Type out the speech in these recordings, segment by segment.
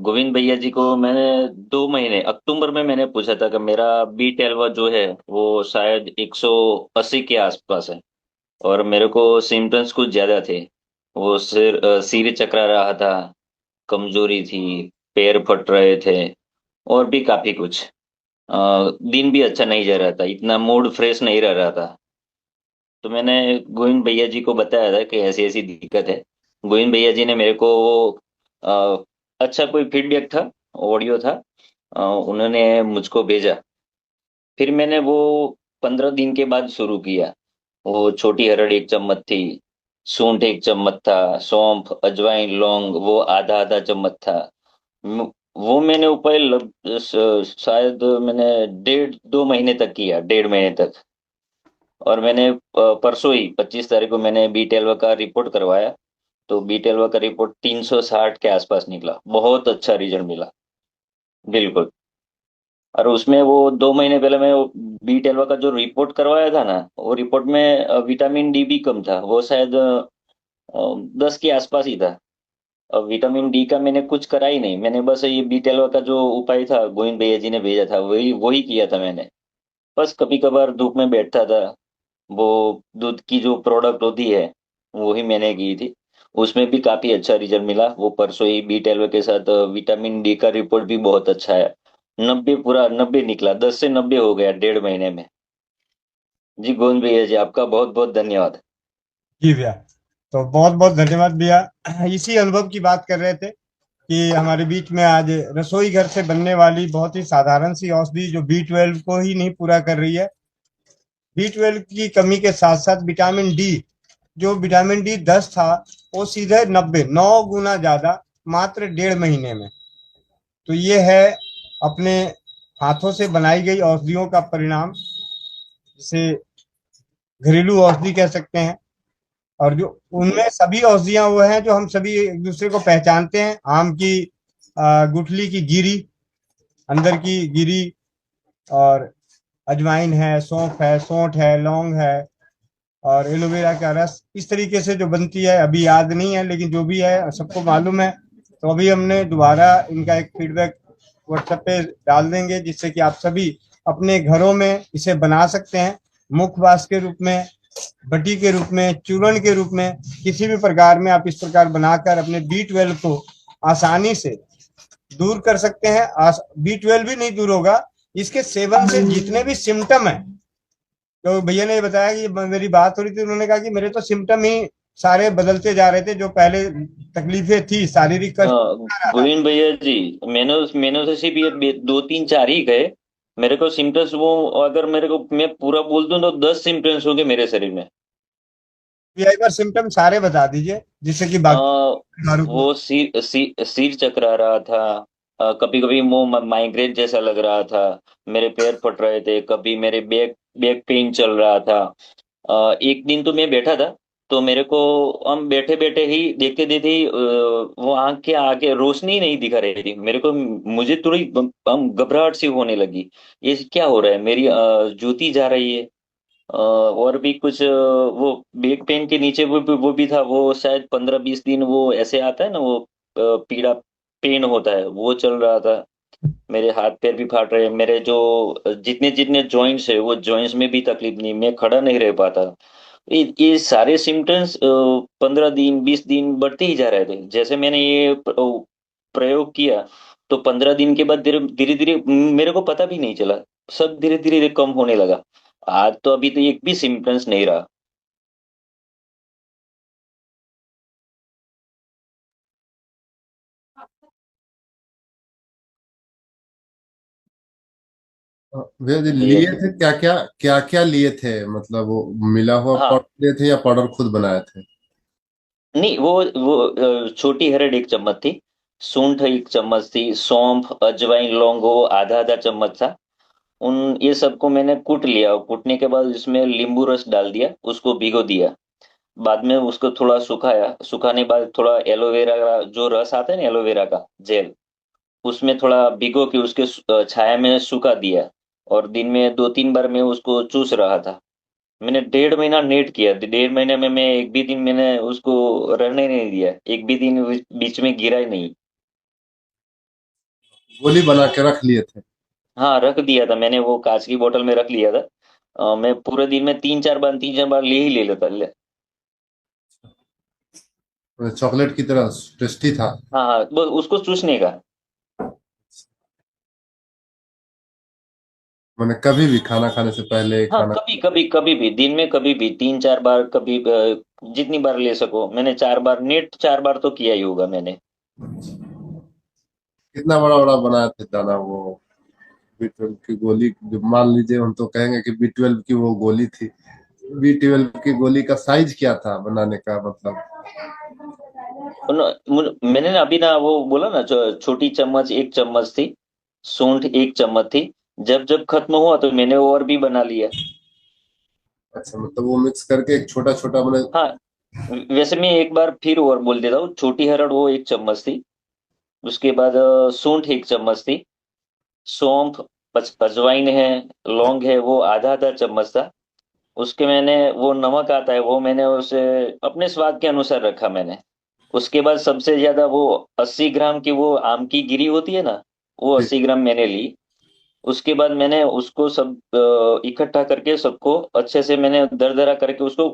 गोविंद भैया जी को मैंने 2 महीने अक्टूबर में मैंने पूछा था कि मेरा B12 जो है वो शायद 180 के आसपास है। और मेरे को सिम्टम्स कुछ ज्यादा थे। वो सिर चकरा रहा था। कमजोरी थी। पैर फट रहे थे। और भी काफी कुछ। दिन भी अच्छा नहीं जा रहा था, इतना मूड फ्रेश नहीं रह रहा था। तो मैंने गोविंद भैया जी को बताया था कि ऐसी ऐसी दिक्कत है। गोविंद भैया जी ने मेरे को अ, अच्छा कोई फीडबैक था, ऑडियो था। उन्होंने मुझको भेजा। फिर मैंने वो 15 दिन के बाद शुरू किया। वो छोटी हरड़ 1 चम्मच थी। सूंठ 1 चम्मच था। सौंफ अजवाइन लौंग वो आधा आधा चम्मच था। वो मैंने उपाय शायद मैंने 1.5 2 महीने तक किया, 1.5 महीने तक। और मैंने परसों ही 25 तारीख को मैंने B12 का रिपोर्ट करवाया। तो B12 का रिपोर्ट 360 के आसपास निकला, बहुत अच्छा रिजल्ट मिला। बिल्कुल। और उसमें वो 2 महीने पहले मैं B12 का जो रिपोर्ट करवाया था ना, वो रिपोर्ट में विटामिन डी भी कम था, वो शायद 10 के आसपास ही था। और विटामिन डी का मैंने कुछ करा ही नहीं, मैंने बस ये B12 का जो उपाय था गोविंद भैया जी ने भेजा था वही वही किया था मैंने। बस कभी कभार धूप में बैठता था। वो दूध की जो प्रोडक्ट होती है वही मैंने की थी। उसमें भी काफी अच्छा रिजल्ट मिला। वो परसों ही B12 के साथ विटामिन डी का रिपोर्ट भी बहुत अच्छा है। 90, पूरा 90 निकला, 10 से 90 हो गया 1.5 महीने में। जी गोविंद भैया जी, आपका बहुत बहुत धन्यवाद। जी भैया। तो बहुत बहुत धन्यवाद भैया। इसी अनुभव की बात कर रहे थे कि हमारे बीच में आज रसोई घर से बनने वाली बहुत ही साधारण सी औषधि जो B12 को ही नहीं पूरा कर रही है। B12 की कमी के साथ साथ विटामिन डी, जो विटामिन डी 10 था, वो सीधे 90, 9 गुना ज्यादा, मात्र 1.5 महीने में। तो ये है अपने हाथों से बनाई गई औषधियों का परिणाम, जिसे घरेलू औषधि कह सकते हैं। और जो जी। उनमें सभी औषधियां वो हैं जो हम सभी एक दूसरे को पहचानते हैं। आम की गुठली की गिरी, अंदर की गिरी, और अजवाइन है, सौंफ है, सोंठ है, लौंग है, और एलोवेरा का रस। इस तरीके से जो बनती है अभी याद नहीं है, लेकिन जो भी है सबको मालूम है। तो अभी हमने दोबारा इनका एक फीडबैक व्हाट्सएप पे डाल देंगे, जिससे कि आप सभी अपने घरों में इसे बना सकते हैं। मुखवास के रूप में, बटी के रूप में, चूर्ण के रूप में, किसी भी प्रकार में आप इस प्रकार बनाकर अपने B12 को आसानी से दूर कर सकते हैं। B12 भी नहीं दूर होगा, इसके सेवन से जितने भी सिम्टम है। तो भैया ने बताया कि मेरी बात हो रही थी, उन्होंने कहा कि मेरे तो सिम्टम ही सारे बदलते जा रहे थे, जो पहले तकलीफें थी, शारीरिक अ, कष्ट आ रहा था। गोविंद भैया जी, मैंने तो सिर्फ ये 2 3 4 ही गए। मेरे को सिम्टम्स वो, अगर मेरे को मैं पूरा बोल दूं तो 10 सिम्टम्स होंगे मेरे शरीर में। भैया एक बार सिम्टम सारे बता दीजिए, जिससे कि अ, बाकी बीमारों को। वो सिर चकरा रहा था। कभी कभी मुंह माइग्रेन जैसा लग रहा था। मेरे पैर फट रहे थे, कभी मेरे बैक बैक पेन चल रहा था। एक दिन तो मैं बैठा था। तो मेरे को, हम बैठे बैठे ही देखते देखते ही वो आंख के आगे रोशनी नहीं दिखा रही थी मेरे को। मुझे थोड़ी हम घबराहट सी होने लगी। ये क्या हो रहा है, मेरी ज्योति जा रही है। और भी कुछ वो बैक पेन के नीचे वो भी था, वो शायद 15 20 दिन वो ऐसे आता है ना, वो पीड़ा पेन होता है वो चल रहा था। मेरे हाथ पैर भी फाट रहे हैं, मेरे जो जितने जितने जॉइंट्स है वो जॉइंट्स में भी तकलीफ, नहीं, मैं खड़ा नहीं रह पाता। ये सारे सिम्टम्स 15 दिन 20 दिन बढ़ते ही जा रहे थे। जैसे मैंने ये प्रयोग किया, तो 15 दिन के बाद धीरे धीरे धीरे मेरे को पता भी नहीं चला, सब धीरे धीरे कम होने लगा। आज तो अभी तो एक भी सिम्टम्स नहीं रहा। भैया जी भैया लिए जी। थे क्या क्या, क्या क्या लिए थे? मतलब वो मिला हुआ हाँ। पाउडर लिए थे या पाउडर खुद बनाए थे? नहीं, वो छोटी हरड़ 1 चम्मच थी। सूंठ 1 चम्मच थी। सौंफ अजवाइन लौंग वो आधा आधा चम्मच था। उन ये सबको मैंने कूट लिया। कूटने के बाद इसमें नींबू रस डाल दिया, उसको भिगो दिया। बाद में उसको थोड़ा सुखाया, सुखाने के बाद थोड़ा एलोवेरा का जो रस आता है ना, एलोवेरा का जेल, उसमें थोड़ा भिगो के उसके छाया में सुखा दिया। और दिन में 2 3 बार मैं उसको चूस रहा था। मैंने 1.5 महीना नेट किया, 1.5 महीने में मैं एक भी दिन मैंने उसको रहने नहीं दिया, एक भी दिन बीच में गिरा ही नहीं। गोली बना के रख लिए थे? हाँ, रख दिया था मैंने, वो कांच की बोतल में रख लिया था। मैं पूरे दिन में 3-4 बार ले ही ले लेता ले। चॉकलेट की तरह टेस्टी था? हाँ हाँ, वो उसको चूसने का। मैंने कभी भी खाना खाने से पहले हाँ, खाना। कभी कभी कभी भी दिन में, कभी भी 3-4 बार, कभी जितनी बार ले सको। मैंने 4 बार, नेट 4 बार तो किया ही होगा मैंने। कितना बड़ा बड़ा बनाए थे दाना वो? B12 की गोली जो मान लीजिए, हम तो कहेंगे कि B12 की वो गोली थी। B12 की गोली का साइज क्या था बनाने का, मतलब? मैंने ना अभी ना वो बोला ना, छोटी चम्मच 1 चम्मच थी, सूंठ 1 चम्मच थी। जब जब खत्म हुआ तो मैंने और भी बना लिया। अच्छा, मतलब वो मिक्स करके एक छोटा छोटा मैंने। हाँ, वैसे मैं एक बार फिर और बोल देता हूँ, छोटी हरड़ वो 1 चम्मच थी। उसके बाद सूंठ 1 चम्मच थी। सौंफ, अजवाइन है, लौंग है, वो आधा आधा चम्मच था। उसके मैंने वो नमक आता है, वो मैंने उसे अपने स्वाद के अनुसार रखा मैंने। उसके बाद सबसे ज्यादा वो 80 ग्राम की वो आम की गिरी होती है ना, वो 80 ग्राम मैंने ली। उसके बाद मैंने उसको सब इकट्ठा करके सबको अच्छे से मैंने दरदरा करके उसको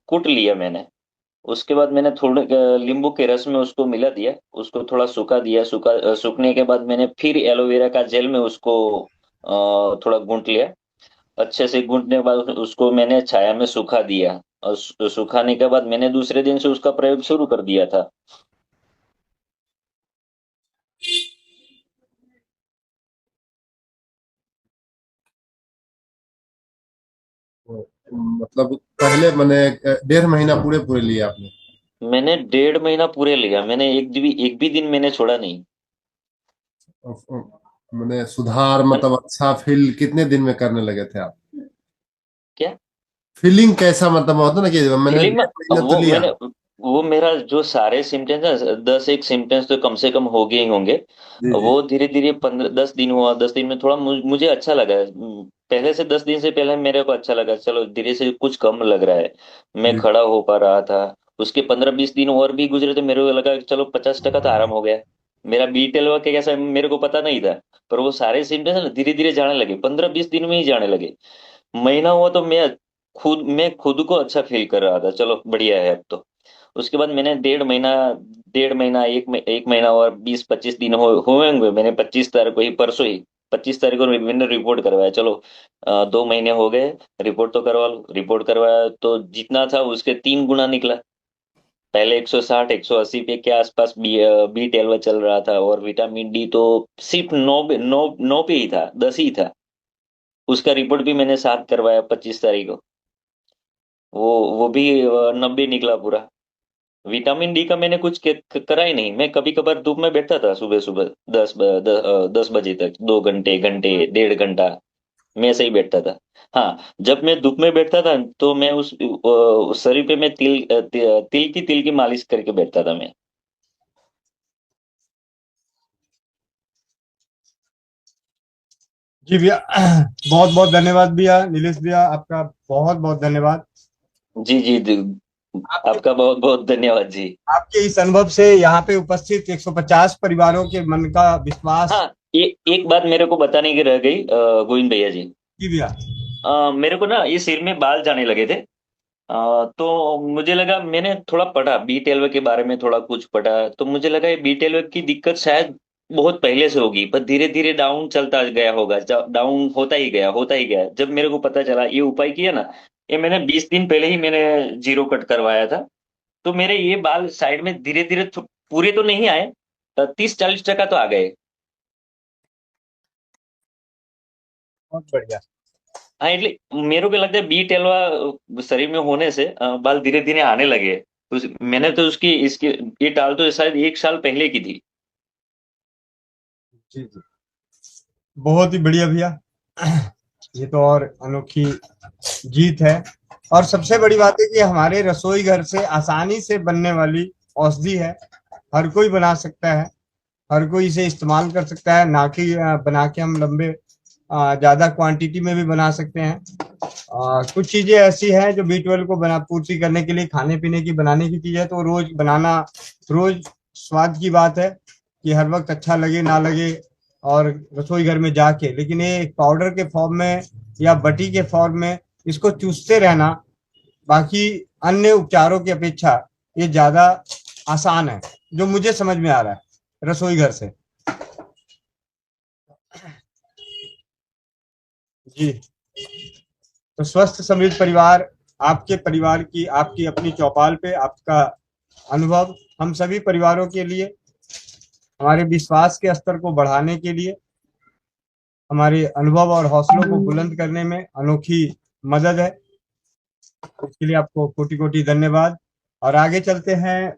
कूट लिया मैंने। उसके बाद मैंने थोड़े नींबू के रस में उसको मिला दिया, उसको थोड़ा सूखा दिया। सूखने के बाद मैंने फिर एलोवेरा का जेल में उसको थोड़ा गूंथ लिया। अच्छे से गूंथने के बाद उसको मैंने छाया में सुखा दिया, और सुखाने के बाद मैंने दूसरे दिन से उसका प्रयोग शुरू कर दिया था। मतलब पहले मैंने 1.5 महीना पूरे पूरे लिया आपने? मैंने 1.5 महीना पूरे लिया, मैंने एक भी दिन मैंने छोड़ा नहीं। मैंने सुधार, मतलब अच्छा फील कितने दिन में करने लगे थे आप? क्या फीलिंग कैसा, मतलब होता ना कि मैंने फीलिंग में? 1.5 महीना तो वो लिया। मैंने वो मेरा जो सारे सिम्टम्स है, 10 एक सिम्टम्स तो कम से कम हो गए ही होंगे। जी जी। वो धीरे धीरे 15-10 दिन हुआ, 10 दिन में थोड़ा मुझे अच्छा लगा। पहले से 10 दिन से पहले मेरे को अच्छा लगा, चलो धीरे से कुछ कम लग रहा है, मैं जी खड़ा हो पा रहा था। उसके 15-20 दिन और भी गुजरे तो मेरे को लगा कि चलो 50% तो आराम हो गया। मेरा बीटेल के कैसा है, मेरे को पता नहीं था। पर वो सारे सिम्टम्स ना धीरे धीरे जाने लगे, 15-20 दिन में ही जाने लगे। महीना हुआ तो मैं खुद को अच्छा फील कर रहा था, चलो बढ़िया है अब तो। उसके बाद मैंने 1.5 महीना, 1 महीना और 20-25 दिन हुए होंगे। मैंने 25 तारीख को ही, परसों ही 25 तारीख को मैंने रिपोर्ट करवाया। चलो 2 महीने हो गए, रिपोर्ट तो करवा लो। रिपोर्ट करवाया तो जितना था उसके 3 गुना निकला। पहले 160 180 पे के आसपास बी टेल्वा चल रहा था, और विटामिन डी तो सिर्फ 9 पे ही था, 10 ही था। उसका रिपोर्ट भी मैंने साथ करवाया 25 तारीख को। वो वो भी 90 निकला पूरा। विटामिन डी का मैंने कुछ करा ही नहीं। मैं कभी कभार धूप में बैठता था सुबह सुबह 10 बजे तक, 2 घंटे घंटे 1.5 घंटा मैं ऐसे ही बैठता था। हाँ, जब मैं धूप में बैठता था तो मैं उस शरीर पे मैं तिल की मालिश करके बैठता था मैं। जी भैया, बहुत बहुत धन्यवाद भैया, नीलेश भैया, आपका बहुत बहुत धन्यवाद। जी जी आपके आपका बहुत बहुत धन्यवाद जी। आपके इस अनुभव से यहाँ पे उपस्थित 150 परिवारों के मन का विश्वास। हाँ, एक बात मेरे को बताने की रह गई, गोविंद भैया जी। जी भैया। मेरे को ना ये सिर में बाल जाने लगे थे। तो मुझे लगा, मैंने थोड़ा पढ़ा बी 12 के बारे में, थोड़ा कुछ पढ़ा तो मुझे लगा ये बी 12 की दिक्कत शायद बहुत पहले से होगी, पर धीरे धीरे डाउन चलता गया होगा, डाउन होता ही गया। जब मेरे को पता चला ये उपाय किया ना, ये मैंने 20 दिन पहले ही मैंने जीरो कट करवाया था। तो मेरे ये बाल साइड में धीरे धीरे पूरे तो नहीं आए, 30-40% तो आ गए। बहुत बढ़िया। हाँ, એટલે मेरे को लगता है बी 12 शरीर में होने से बाल धीरे धीरे आने लगे। मैंने तो उसकी इसकी ये टाल तो शायद 1 साल पहले की थी। जी जी, बहुत ही बढ़िया भैया। ये तो और अनोखी जीत है। और सबसे बड़ी बात है कि हमारे रसोई घर से आसानी से बनने वाली औषधि है। हर कोई बना सकता है, हर कोई इसे इस्तेमाल कर सकता है, ना कि बना के हम लंबे ज्यादा क्वांटिटी में भी बना सकते हैं। कुछ चीजें ऐसी हैं जो B12 को बना पूर्ति करने के लिए खाने पीने की बनाने की चीज है, तो रोज बनाना, रोज स्वाद की बात है कि हर वक्त अच्छा लगे ना लगे, और रसोई घर में जाके, लेकिन ये एक पाउडर के फॉर्म में या बटी के फॉर्म में इसको चूसते रहना बाकी अन्य उपचारों की अपेक्षा ये ज्यादा आसान है, जो मुझे समझ में आ रहा है रसोई घर से। जी, तो स्वस्थ समृद्ध परिवार, आपके परिवार की, आपकी अपनी चौपाल पे आपका अनुभव हम सभी परिवारों के लिए, हमारे विश्वास के स्तर को बढ़ाने के लिए, हमारे अनुभव और हौसलों को बुलंद करने में अनोखी मदद है। इसके लिए आपको कोटि कोटि धन्यवाद। और आगे चलते हैं